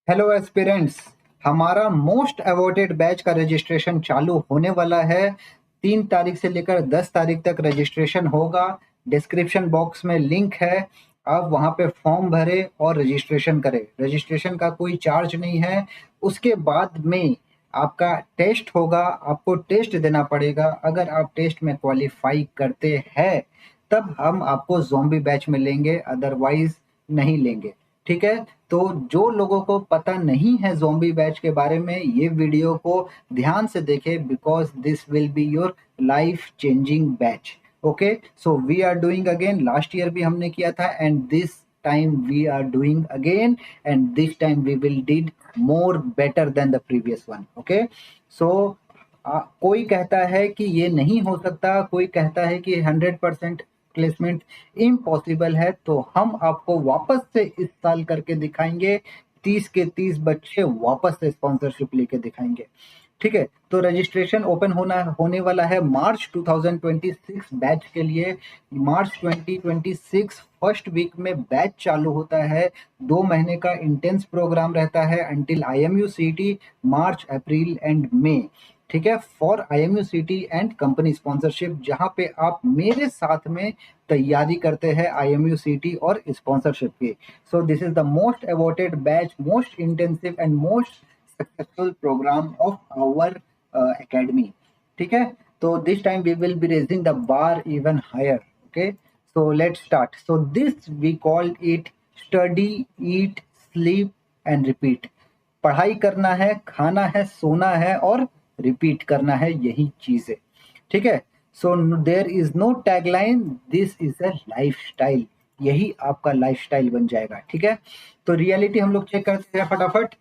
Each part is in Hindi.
Hello aspirants. हमारा मोस्ट अवॉइडेड बैच का रजिस्ट्रेशन चालू होने वाला है। 3 तारीख से लेकर 10 तारीख तक रजिस्ट्रेशन होगा। डिस्क्रिप्शन बॉक्स में लिंक है, आप वहां पे फॉर्म भरें और रजिस्ट्रेशन करें। रजिस्ट्रेशन का कोई चार्ज नहीं है। उसके बाद में आपका टेस्ट होगा, आपको टेस्ट देना पड़ेगा। अगर आप टेस्ट में क्वालिफाई करते हैं तब हम आपको ज़ॉम्बी बैच में लेंगे, अदरवाइज नहीं लेंगे। ठीक है, तो जो लोगों को पता नहीं है ज़ॉम्बी बैच के बारे में, ये वीडियो को ध्यान से देखें, because this will be your life changing batch. Okay, so we are doing again. Last year भी हमने किया था and this time we are doing again, and this time we will did more better than the previous one. Okay, so कोई कहता है कि ये नहीं हो सकता, कोई कहता है कि 100% प्लेसमेंट इम्पॉसिबल है, तो हम आपको वापस से इस साल करके दिखाएंगे। 30 के 30 बच्चे वापस से स्पॉन्सरशिप लेके दिखाएंगे। ठीक है, तो रजिस्ट्रेशन ओपन होने वाला है मार्च 2026 बैच के लिए। मार्च 2026 फर्स्ट वीक में बैच चालू होता है। 2 महीने का इंटेंस प्रोग्राम रहता है until IMU CT, March April and May. ठीक है, for IMU CT and company sponsorship, जहां पे आप मेरे साथ में तैयारी करते हैं IMU CT और स्पॉन्सरशिप की। So this is the most awarded batch, most intensive and most successful programme of our academy. ठीक है, तो this time we will be raising the bar even higher. Okay, so let's start. So this we call it study, eat, sleep and repeat. पढ़ाई करना है, खाना है, सोना है और रिपीट करना है, यही चीज है। ठीक है, so there is no tagline, this is a lifestyle. यही आपका लाइफस्टाइल बन जाएगा। ठीक है, तो रियलिटी हम लोग चेक करते हैं फटाफट।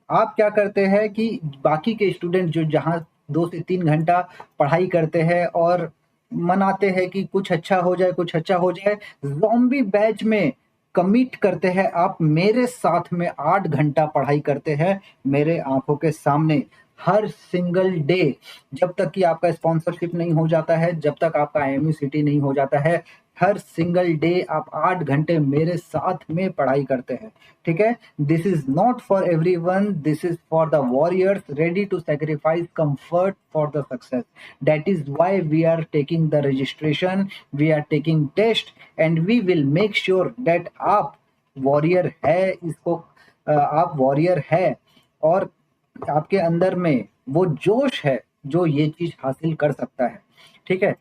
आप क्या करते हैं कि बाकी के स्टूडेंट जो जहाँ 2 से 3 घंटा पढ़ाई करते हैं और मनाते हैं कि कुछ अच्छा हो जाए, कुछ अच्छा हो जाए, ज़ॉम्बी बैच में कमिट करते हैं। आप मेरे साथ में 8 घंटा पढ़ाई करते हैं मेरे आंखों के सामने, हर सिंगल डे। जब तक कि आपका स्पॉन्सरशिप नहीं हो जाता है, जब तक आपका IMU CT नहीं हो जाता है, हर सिंगल डे आप 8 घंटे मेरे साथ में पढ़ाई करते हैं। ठीक है, this is not for everyone, this is for the warriors ready to sacrifice comfort for the success. That is why we are taking the registration, we are taking test, and we will make sure that आप वॉरियर है। इसको आप वॉरियर है और आपके अंदर में वो जोश है जो ये चीज हासिल कर सकता है। ठीक है,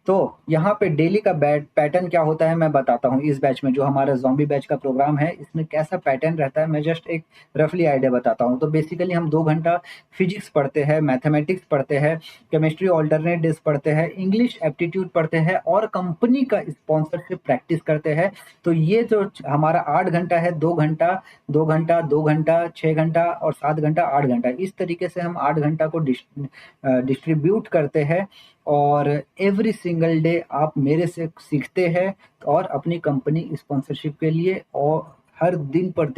तो यहाँ पे डेली का बैट पैटर्न क्या होता है मैं बताता हूँ। इस बैच में जो हमारा ज़ॉम्बी बैच का प्रोग्राम है, इसमें कैसा पैटर्न रहता है मैं जस्ट एक रफली आइडिया बताता हूँ। तो बेसिकली हम 2 घंटा फिजिक्स पढ़ते हैं, मैथमेटिक्स पढ़ते हैं, केमिस्ट्री ऑल्टरनेट डेज पढ़ते हैं, इंग्लिश एप्टीट्यूड पढ़ते हैं और कंपनी का स्पॉन्सरशिप प्रैक्टिस करते हैं। तो ये जो हमारा 8 घंटा है, 2 घंटा, 2 घंटा, 2 घंटा, 6 घंटा और 7 घंटा, 8 घंटा, इस तरीके से हम 8 घंटा को डिस्ट्रीब्यूट करते हैं। और एवरी सिंगल डे आप मेरे से सीखते हैं और अपनी कंपनी स्पॉन्सरशिप के लिए, और हर दिन पर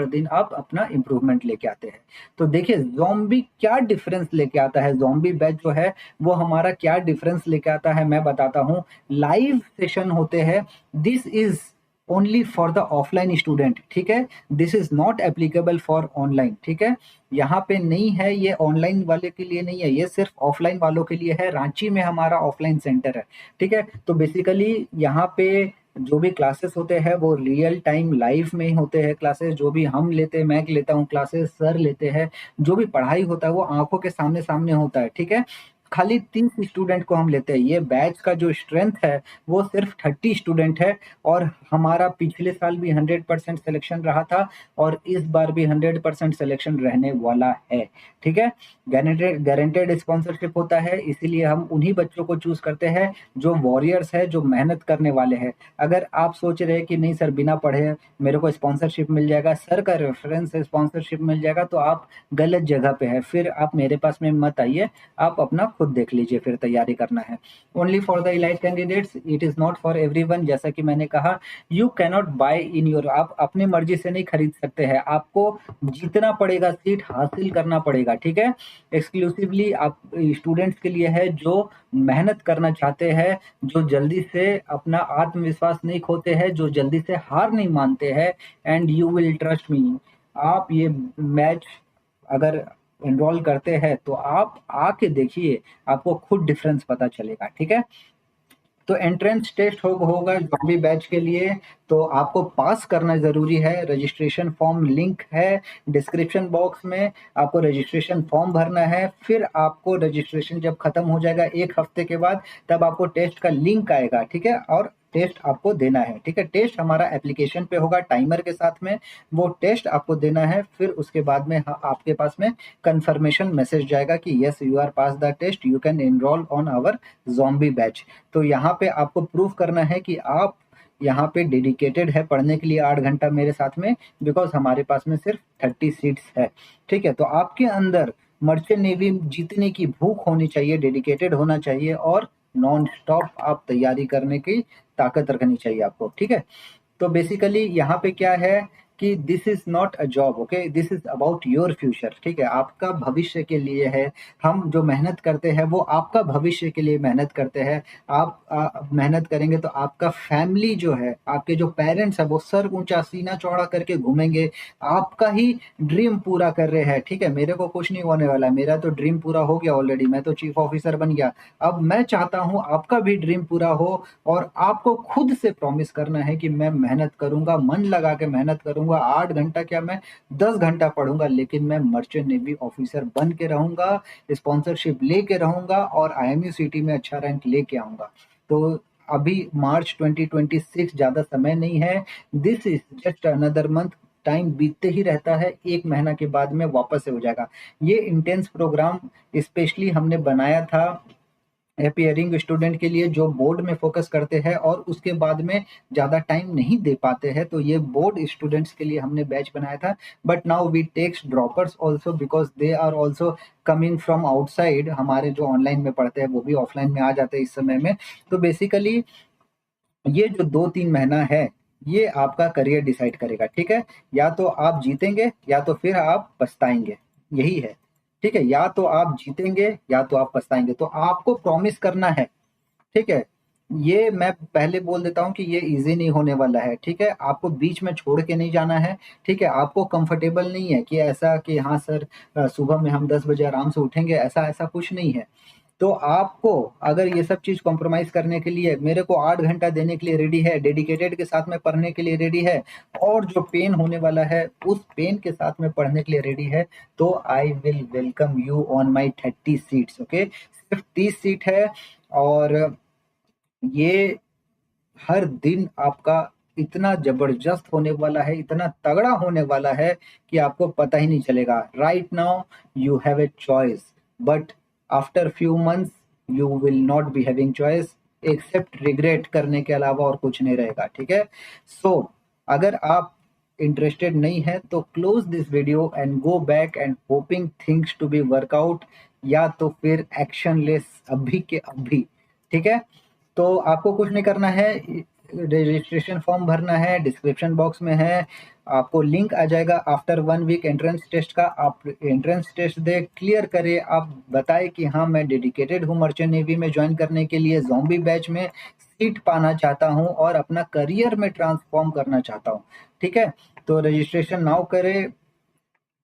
दिन आप अपना इम्प्रूवमेंट लेके आते हैं। तो देखिए ज़ॉम्बी क्या डिफरेंस लेके आता है, ज़ॉम्बी बैच जो है वो हमारा क्या डिफरेंस लेके आता है मैं बताता हूँ। लाइव सेशन होते हैं, this is only for the offline student. ठीक है, this is not applicable for online. ठीक है, यहाँ पे नहीं है, ये ऑनलाइन वाले के लिए नहीं है, ये सिर्फ ऑफलाइन वालों के लिए है। रांची में हमारा ऑफलाइन सेंटर है। ठीक है, तो बेसिकली यहाँ पे जो भी क्लासेस होते हैं वो रियल टाइम लाइव में ही होते हैं। क्लासेस जो भी हम लेते हैं, मैं लेता हूँ क्लासेस, सर लेते हैं, जो भी पढ़ाई होता है वो आंखों के सामने सामने होता है। ठीक है, खाली 30 स्टूडेंट को हम लेते हैं। ये बैच का जो स्ट्रेंथ है वो सिर्फ 30 स्टूडेंट है, और हमारा पिछले साल भी 100% सिलेक्शन रहा था और इस बार भी 100% सिलेक्शन रहने वाला है। ठीक है, गारंटेड स्पॉन्सरशिप होता है, इसीलिए हम उन्हीं बच्चों को चूज करते हैं जो वॉरियर्स है, जो मेहनत करने वाले हैं। अगर आप सोच रहे हैं कि नहीं सर बिना पढ़े मेरे को स्पॉन्सरशिप मिल जाएगा, सर का रेफरेंस है स्पॉन्सरशिप मिल जाएगा, तो आप गलत जगह पे है। फिर आप मेरे पास में मत आइए, आप अपना खुद देख लीजिए, फिर तैयारी करना है। Only for the elite candidates, it is not for everyone. जैसा कि मैंने कहा, you cannot buy in your, आप अपनी मर्जी से नहीं खरीद सकते हैं, आपको जीतना पड़ेगा, सीट हासिल करना पड़ेगा। ठीक है, एक्सक्लूसिवली आप स्टूडेंट्स के लिए है जो मेहनत करना चाहते हैं, जो जल्दी से अपना आत्मविश्वास नहीं खोते हैं, जो जल्दी से हार नहीं मानते हैं। And you will trust me, आप ये बैच अगर एनरोल करते हैं तो आप आके देखिए, आपको खुद डिफरेंस पता चलेगा, ठीक है। तो एंट्रेंस टेस्ट होगा ज़ॉम्बी बैच के लिए, तो आपको पास करना ज़रूरी है। रजिस्ट्रेशन फॉर्म लिंक है डिस्क्रिप्शन बॉक्स में, आपको रजिस्ट्रेशन फॉर्म भरना है। फिर आपको रजिस्ट्रेशन जब खत्म हो जाएगा 1 हफ्ते के बाद, तब आपको टेस्ट का लिंक आएगा, ठीक है, और टेस्ट आपको देना है, ठीक है। टेस्ट हमारा एप्लीकेशन पे होगा टाइमर के साथ में, वो टेस्ट आपको देना है। फिर उसके बाद में आपके पास में कंफर्मेशन मैसेज जाएगा कि yes you are pass the test, you can enrol on our zombie batch. तो यहाँ पे आपको प्रूफ करना है कि आप यहाँ पे डेडिकेटेड है पढ़ने के लिए 8 घंटा मेरे साथ में, बिकॉज हमारे पास में सिर्फ 30 सीट्स है, ठीक है। तो आपके अंदर मर्चेंट नेवी जीतने की भूख होनी चाहिए, डेडिकेटेड होना चाहिए, और नॉन स्टॉप आप तैयारी करने की ताकत रखनी चाहिए आपको, ठीक है। तो बेसिकली यहाँ पे क्या है कि this is not a job, okay, this is about your future, ठीक है, आपका भविष्य के लिए है। हम जो मेहनत करते हैं वो आपका भविष्य के लिए मेहनत करते हैं। आप मेहनत करेंगे तो आपका फैमिली जो है, आपके जो पेरेंट्स है, वो सर ऊंचा सीना चौड़ा करके घूमेंगे, आपका ही ड्रीम पूरा कर रहे हैं, ठीक है। मेरे को कुछ नहीं होने वाला है, मेरा तो ड्रीम पूरा हो गया ऑलरेडी, मैं तो चीफ ऑफिसर बन गया। अब मैं चाहता हूँ आपका भी ड्रीम पूरा हो, और आपको खुद से प्रॉमिस करना है कि मैं मेहनत करूंगा, मन लगा के मेहनत करूंगा, 8 घंटा क्या, मैं 10 घंटा पढ़ूंगा, लेकिन मैं मर्चेंट नेवी ऑफिसर बन के रहूंगा, स्पॉन्सरशिप लेके रहूंगा, और आईएमयू सिटी में अच्छा रैंक लेके आऊंगा। तो अभी मार्च 2026 ज्यादा समय नहीं है, this is just another month, time बीतते ही रहता है, 1 महीना के बाद में वापस से हो जाएगा। ये इंटेंस प्रोग्राम स्पेशली हमने बनाया था अपियरिंग स्टूडेंट के लिए, जो बोर्ड में फोकस करते हैं और उसके बाद में ज़्यादा टाइम नहीं दे पाते हैं, तो ये बोर्ड स्टूडेंट्स के लिए हमने बैच बनाया था। But now we takes droppers also, because they are also coming from outside, हमारे जो ऑनलाइन में पढ़ते हैं वो भी ऑफलाइन में आ जाते हैं इस समय में। तो बेसिकली ये जो 2-3 महीना है, ये आपका करियर डिसाइड करेगा, ठीक है। या तो आप जीतेंगे या तो फिर आप पछताएंगे, यही है, ठीक है। या तो आप जीतेंगे या तो आप पछताएंगे, तो आपको प्रॉमिस करना है, ठीक है। ये मैं पहले बोल देता हूँ कि ये इजी नहीं होने वाला है, ठीक है। आपको बीच में छोड़ के नहीं जाना है, ठीक है। आपको कंफर्टेबल नहीं है कि ऐसा कि हाँ सर सुबह में हम 10 बजे आराम से उठेंगे, ऐसा ऐसा कुछ नहीं है। तो आपको अगर ये सब चीज कॉम्प्रोमाइज करने के लिए, मेरे को 8 घंटा देने के लिए रेडी है, डेडिकेटेड के साथ में पढ़ने के लिए रेडी है, और जो पेन होने वाला है उस पेन के साथ में पढ़ने के लिए रेडी है, तो I will welcome you on my 30 seats, okay. सिर्फ 30 सीट है, और ये हर दिन आपका इतना जबरदस्त होने वाला है, इतना तगड़ा होने वाला है कि आपको पता ही नहीं चलेगा। Right now you have a choice, but after few months you will not be having choice, except regret करने के अलावा और कुछ नहीं रहेगा, ठीक है। सो अगर आप इंटरेस्टेड नहीं है तो close this video and go back and hoping things to be work out, या तो फिर एक्शन लेस अभी के अभी, ठीक है। तो आपको कुछ नहीं करना है, रजिस्ट्रेशन फॉर्म भरना है, डिस्क्रिप्शन बॉक्स में है, आपको लिंक आ जाएगा आफ्टर 1 वीक एंट्रेंस टेस्ट का। आप एंट्रेंस टेस्ट दे, क्लियर करें, आप बताएं कि हाँ मैं डेडिकेटेड हूँ मर्चेंट नेवी में ज्वाइन करने के लिए, ज़ॉम्बी बैच में सीट पाना चाहता हूँ और अपना करियर में ट्रांसफॉर्म करना चाहता हूँ, ठीक है। तो रजिस्ट्रेशन नाउ करें,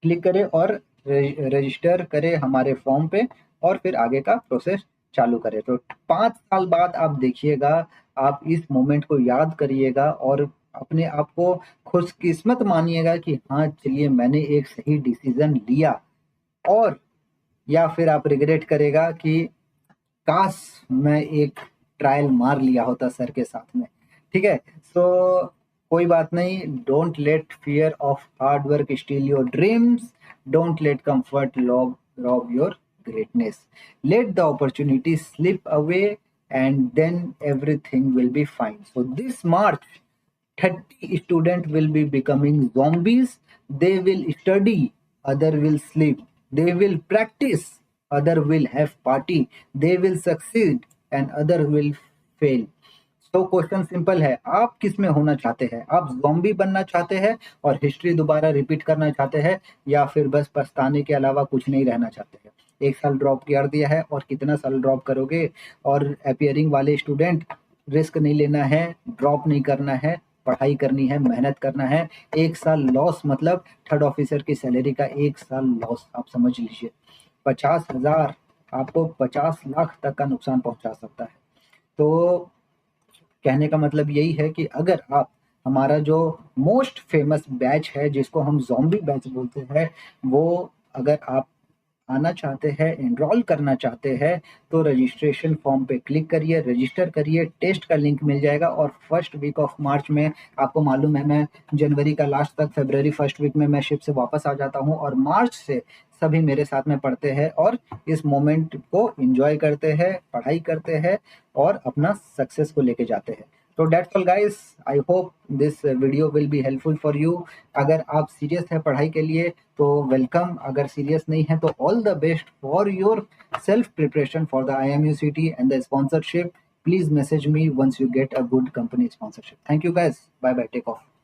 क्लिक करें और रजिस्टर करें हमारे फॉर्म पे, और फिर आगे का प्रोसेस चालू करें। तो 5 साल बाद आप देखिएगा, आप इस मोमेंट को याद करिएगा और अपने आप को खुशकिस्मत मानिएगा कि हाँ चलिए मैंने एक सही डिसीजन लिया। और या फिर आप रिग्रेट करेगा कि काश मैं एक ट्रायल मार लिया होता सर के साथ में, ठीक है। सो कोई बात नहीं, don't let fear of hard work steel your dreams, don't let comfort rob your greatness, let the opportunity slip away, and then everything will be fine. So this March 30 students will be becoming zombies. They will study, other will sleep. They will practice, other will have party. They will succeed and other will fail. तो क्वेश्चन सिंपल है, आप किस में होना चाहते हैं? आप ज़ॉम्बी बनना चाहते हैं और हिस्ट्री दोबारा रिपीट करना चाहते हैं, या फिर बस पछताने के अलावा कुछ नहीं रहना चाहते हैं? 1 साल ड्रॉप कर दिया है, और कितना साल ड्रॉप करोगे? और अपियरिंग वाले स्टूडेंट, रिस्क नहीं लेना है, ड्रॉप नहीं करना है, पढ़ाई करनी है, मेहनत करना है। 1 साल लॉस मतलब थर्ड ऑफिसर की सैलरी का 1 साल लॉस, आप समझ लीजिए। 50,000 आपको 50 लाख तक का नुकसान पहुंचा सकता है। तो कहने का मतलब यही है कि अगर आप हमारा जो मोस्ट फेमस बैच है, जिसको हम ज़ॉम्बी बैच बोलते हैं, वो अगर आप आना चाहते हैं, एनरोल करना चाहते हैं, तो रजिस्ट्रेशन फॉर्म पे क्लिक करिए, रजिस्टर करिए, टेस्ट का लिंक मिल जाएगा। और फर्स्ट वीक ऑफ मार्च में, आपको मालूम है मैं जनवरी का लास्ट तक, फरवरी फर्स्ट वीक में मैं शिप से वापस आ जाता हूँ, और मार्च से सभी मेरे साथ में पढ़ते हैं और इस मोमेंट को एंजॉय करते हैं, पढ़ाई करते हैं और अपना सक्सेस को लेके जाते हैं। तो that's all guys, I hope this video will be helpful for you. अगर आप सीरियस है पढ़ाई के लिए तो वेलकम, अगर सीरियस नहीं है तो all the best for your self preparation for the IMUCT and the sponsorship. Please message me once you get a good company sponsorship. Thank you guys. Bye bye. Take off.